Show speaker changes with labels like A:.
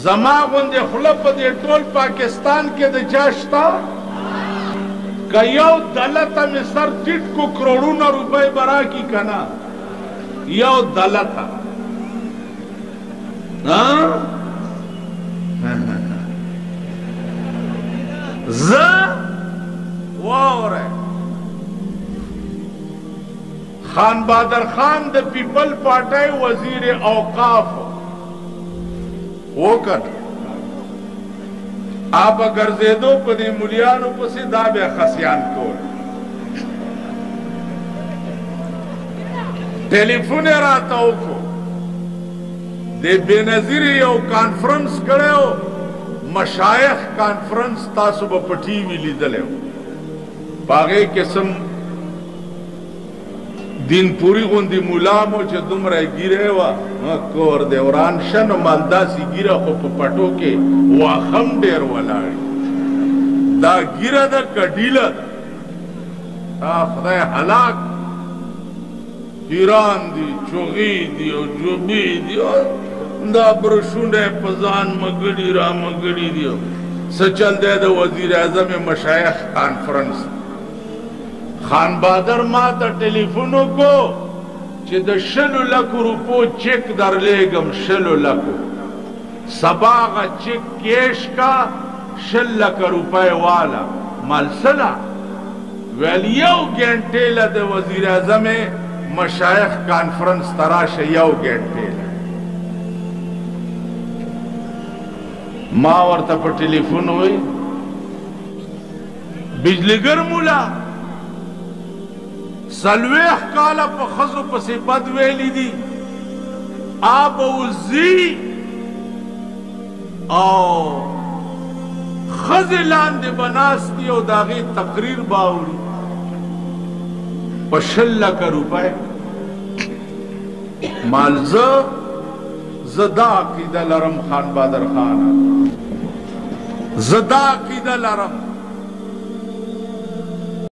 A: زما غوندې خوله په دې ټول پاکستان کې د چا شته؟ که یو دلته مې سر ټیټ کو کروڑونه روپۍ به راکړي که نه یو دلته زه واورئ خان بهادر خان د پیپل پارټۍ وزیر اوقاف وکړ آبا ګرځېدو په دې مولیانو پسې دا بیا خسیان کول ټلیفون یې راته وکړو د بېنظیر یو کانفرنس کړی و مشایخ کانفرنس تاسو به په ټي وي لیدلی و په هغې کې سم دین پوری غوندې مولا مو چې دومره یې ګیره وه کور دی وران شه نو مالداسې ګیره خو په پټو کې واخم ډېر ولاړ دا ګیره ده که ډیله ده خدای هلاک پیران دي چغې دي او جوبې دي دا برشونه یې په ځان مګړي را مګړي دي څه چل دی د وزیر اعظم مشایخ کانفرنس خان بهادر ما ته ټلیفون وکړو چې د 100 لکو روپو چک درلیږم 100 لکو سبا هغه چک کیش کا 100 لکه روپۍ والا مال څه ده ویل یو ګنټې له د وزیر اعظم مشایخ کانفرنس ته راشه یو ګنټې له ما ورته په ټلیفون وی بجلیګر مولا 40 کاله په ښځو پسې بد ویلي دي آب وزي او ښځې لاندې به ناست دي او د هغې تقریر به اوري په 100 لکه روپۍ مال زه دا عقیده لرم خان بهادر خانه زه دا عقیده لرم